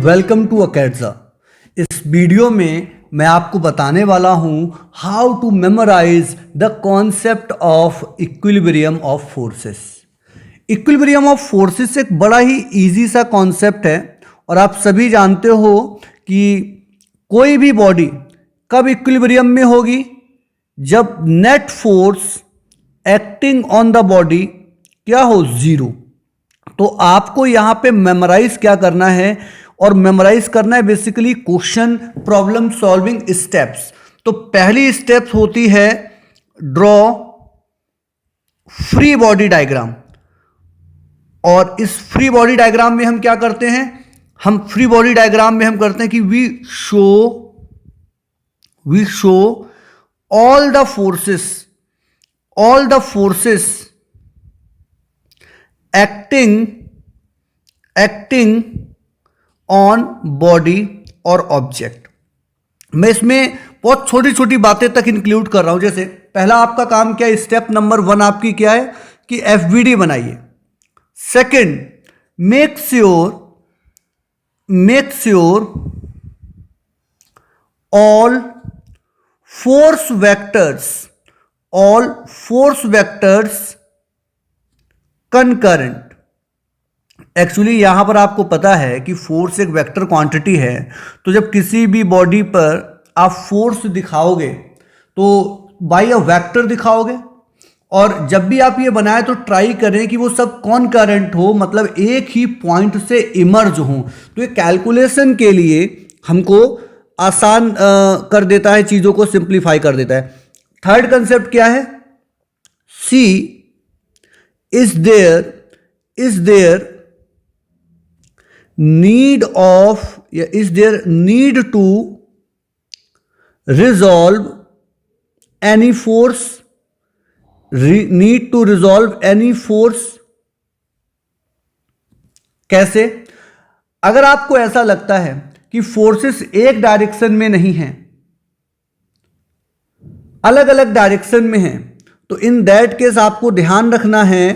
Welcome to अकेडजा। इस video में मैं आपको बताने वाला हूं how to memorise the concept of equilibrium of forces. Equilibrium of forces एक बड़ा ही इजी सा कॉन्सेप्ट है और आप सभी जानते हो कि कोई भी बॉडी कब इक्विलिब्रियम में होगी, जब net force acting on the body क्या हो, जीरो। तो आपको यहां पे मेमोराइज क्या करना है, और मेमोराइज करना है basically question problem solving steps. तो पहली स्टेप होती है ड्रॉ फ्री बॉडी डायग्राम। और इस फ्री बॉडी डायग्राम में हम क्या करते हैं, हम फ्री बॉडी डायग्राम में हम करते हैं कि we show all the forces acting on body और ऑब्जेक्ट। मैं इसमें बहुत छोटी छोटी बातें तक इंक्लूड कर रहा हूं। जैसे पहला आपका काम क्या है, स्टेप नंबर 1 आपकी क्या है कि एफवीडी बनाइए। Second, make sure all force vectors concurrent. Actually यहां पर आपको पता है कि फोर्स एक वेक्टर क्वांटिटी है, तो जब किसी भी बॉडी पर आप फोर्स दिखाओगे तो बाय अ वेक्टर दिखाओगे, और जब भी आप ये बनाए तो ट्राई करें कि वो सब कॉनकरेंट हो, मतलब एक ही पॉइंट से इमर्ज हो। तो ये कैलकुलेशन के लिए हमको आसान कर देता है, चीज़ों को सिंप्लीफाई कर देता है। थर्ड कंसेप्ट क्या है, see is there need to resolve any force. कैसे? अगर आपको ऐसा लगता है कि फोर्सेस एक डायरेक्शन में नहीं हैं, अलग अलग डायरेक्शन में हैं, तो इन दैट केस आपको ध्यान रखना है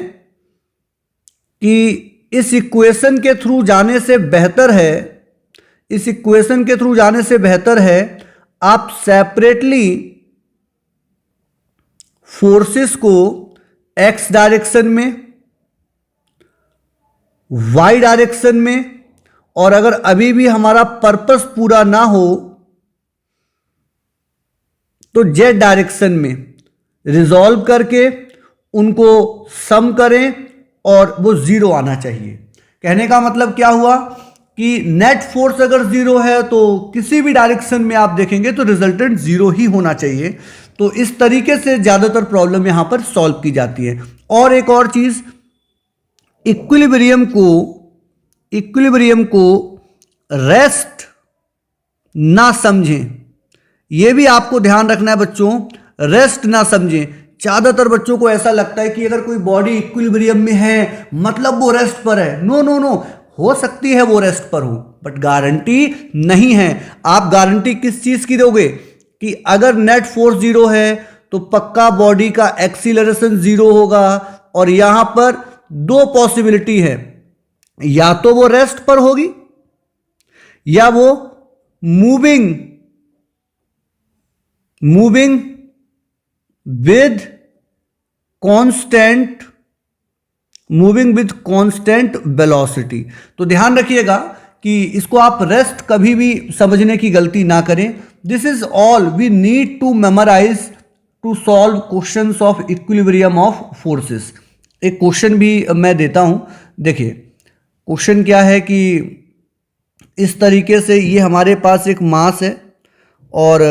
कि इस इक्वेशन के थ्रू जाने से बेहतर है आप सेपरेटली फोर्सेस को एक्स डायरेक्शन में, वाई डायरेक्शन में, और अगर अभी भी हमारा पर्पस पूरा ना हो तो जेड डायरेक्शन में रिजॉल्व करके उनको सम करें और वो जीरो आना चाहिए। कहने का मतलब क्या हुआ कि नेट फोर्स अगर जीरो है तो किसी भी डायरेक्शन में आप देखेंगे तो रिजल्टेंट जीरो ही होना चाहिए। तो इस तरीके से ज्यादातर प्रॉब्लम यहां पर सॉल्व की जाती है। और एक और चीज, इक्विलिब्रियम को रेस्ट ना समझें, यह भी आपको ध्यान रखना है बच्चों। रेस्ट ना समझें। ज्यादातर बच्चों को ऐसा लगता है कि अगर कोई बॉडी इक्विलिब्रियम में है मतलब वो रेस्ट पर है। नो, हो सकती है वो रेस्ट पर हो, बट गारंटी नहीं है। आप गारंटी किस चीज की दोगे कि अगर नेट फोर्स जीरो है तो पक्का बॉडी का एक्सीलरेशन जीरो होगा। और यहां पर दो पॉसिबिलिटी है, या तो वो रेस्ट पर होगी या वो मूविंग विद कांस्टेंट वेलोसिटी। तो ध्यान रखिएगा कि इसको आप रेस्ट कभी भी समझने की गलती ना करें। This is all we need to memorise to solve questions of equilibrium of forces. एक क्वेश्चन भी मैं देता हूं, देखिए क्वेश्चन क्या है कि इस तरीके से ये हमारे पास एक मास है और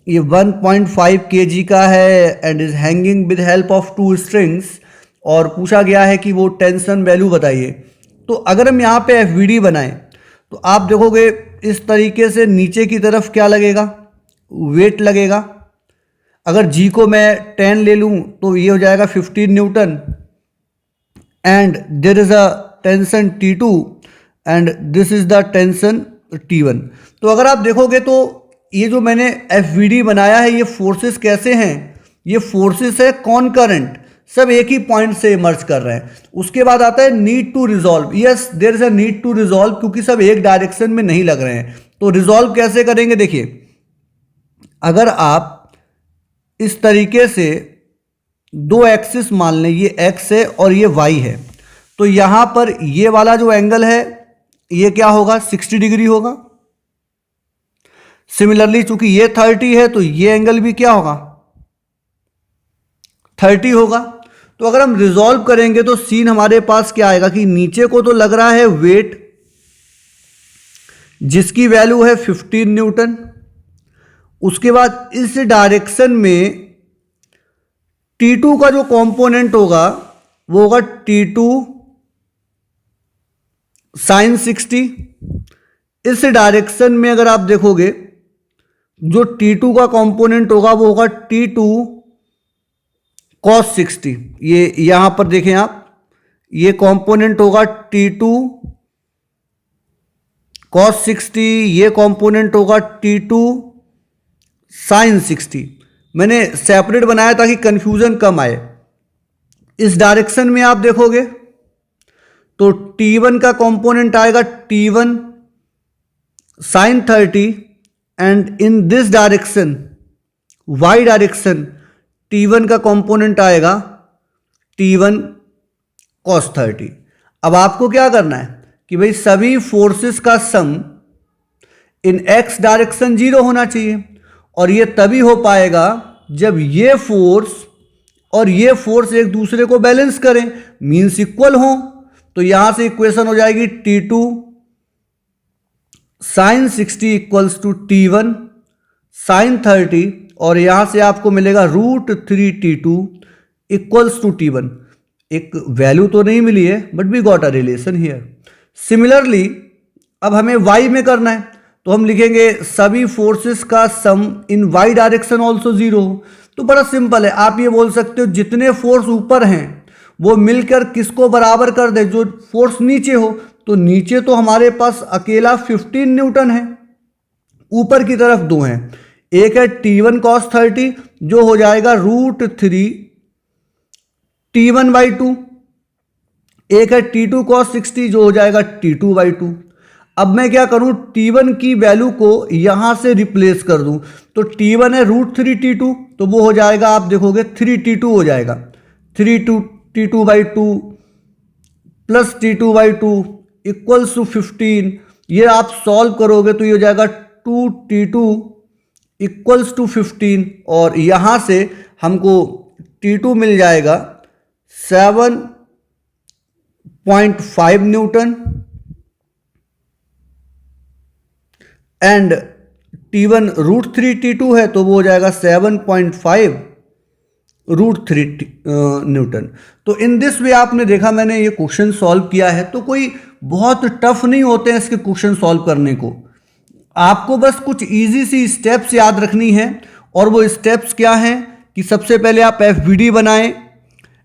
ये 1.5 kg का है and is hanging with help of 2 strings, और पूछा गया है कि वो टेंशन वैल्यू बताइए। तो अगर हम यहाँ पे एफवीडी बनाएं तो आप देखोगे इस तरीके से नीचे की तरफ क्या लगेगा, वेट लगेगा। अगर जी को मैं 10 ले लूँ तो ये हो जाएगा 15 newton, and there is a tension T2 and this is the tension T1। तो अगर आप देखोगे तो ये जो मैंने एफवीडी बनाया है, ये फोर्सेस कैसे हैं, ये फोर्सेस है कॉनकरेंट। सब एक ही पॉइंट से इमर्ज कर रहे हैं। उसके बाद आता है need to resolve. Yes, there is a need to resolve, क्योंकि सब एक डायरेक्शन में नहीं लग रहे हैं। तो रिजॉल्व कैसे करेंगे? देखिए, अगर आप इस तरीके से दो एक्सिस मान लें, ये एक्स है और ये वाई है, तो यहां पर ये वाला जो एंगल है ये क्या होगा? 60 डिग्री होगा। सिमिलरली चूंकि ये 30 है तो ये एंगल भी क्या होगा? 30 होगा। तो अगर हम रिजॉल्व करेंगे तो सीन हमारे पास क्या आएगा कि नीचे को तो लग रहा है वेट जिसकी वैल्यू है 15 न्यूटन। उसके बाद इस डायरेक्शन में T2 का जो कंपोनेंट होगा वो होगा T2 sin 60। इस डायरेक्शन में अगर आप देखोगे जो T2 का कंपोनेंट होगा वो होगा T2 cos 60। ये यहां पर देखें आप, ये कंपोनेंट होगा T2 cos 60, ये कंपोनेंट होगा T2 sin 60। मैंने सेपरेट बनाया ताकि कंफ्यूजन कम आए। इस डायरेक्शन में आप देखोगे तो T1 का कंपोनेंट आएगा T1 sin 30 and in this direction y direction T1 का कंपोनेंट आएगा T1 cos 30। अब आपको क्या करना है कि भाई सभी फोर्सेस का सम इन x डायरेक्शन 0 होना चाहिए, और ये तभी हो पाएगा जब ये फोर्स और ये फोर्स एक दूसरे को बैलेंस करें, मींस इक्वल हो। तो यहां से इक्वेशन हो जाएगी T2 sin 60 equals to T1 sin 30, और यहां से आपको मिलेगा √3T2 इक्वल्स टू T1। एक वैल्यू तो नहीं मिली है but we got a relation here. Similarly अब हमें y में करना है, तो हम लिखेंगे सभी फोर्सेस का सम इन y डायरेक्शन ऑल्सो 0 हो। तो बड़ा सिंपल है, आप ये बोल सकते हो जितने फोर्स ऊपर हैं वो मिलकर किसको बराबर कर दे? जो फोर्स नीचे हो। तो नीचे तो हमारे पास अकेला 15 न्यूटन है, ऊपर की तरफ दो हैं, एक है T1 cos 30 जो हो जाएगा √3 T1/2, एक है T2 cos 60 जो हो जाएगा T2/2। अब मैं क्या करूं, T1 की वैल्यू को यहां से रिप्लेस कर दूं, तो T1 है √3T2, तो वो हो जाएगा, आप देखोगे 3T2 हो जाएगा, 3T2/2 plus T2/2 equals to 15। ये आप सॉल्व करोगे तो ये हो जाएगा 2T2 इक्वल्स टू 15, और यहां से हमको T2 मिल जाएगा 7.5 न्यूटन एंड T1 √3T2 है तो वो हो जाएगा 7.5 √3 न्यूटन। तो इन दिस वे आपने देखा मैंने ये क्वेश्चन सॉल्व किया है, तो कोई बहुत टफ नहीं होते हैं इसके क्वेश्चन सॉल्व करने को। आपको बस कुछ इजी सी स्टेप्स याद रखनी है, और वो स्टेप्स क्या हैं कि सबसे पहले आप FVD बनाएं।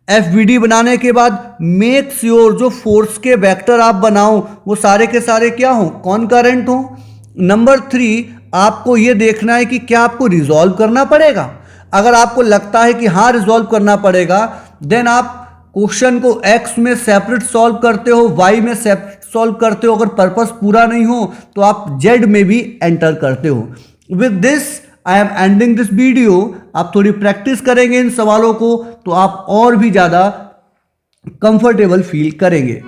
FVD बनाने के बाद मेक श्योर जो फोर्स के वेक्टर आप बनाओ वो सारे के सारे क्या हो? कॉनकरेंट हो। नंबर 3, आपको ये देखना है कि क्या आपको रिजॉल्व करना पड़ेगा। अगर आपको लगता है कि हाँ रिजॉल्व करना पड़ेगा, देन आप क्वेश्चन को x में सेपरेट सॉल्व करते हो, y में सेपरेट सॉल्व करते हो। अगर पर्पस पूरा नहीं हो तो आप z में भी एंटर करते हो। With this I am ending this video. आप थोड़ी प्रैक्टिस करेंगे इन सवालों को तो आप और भी ज़्यादा कंफर्टेबल फील करेंगे।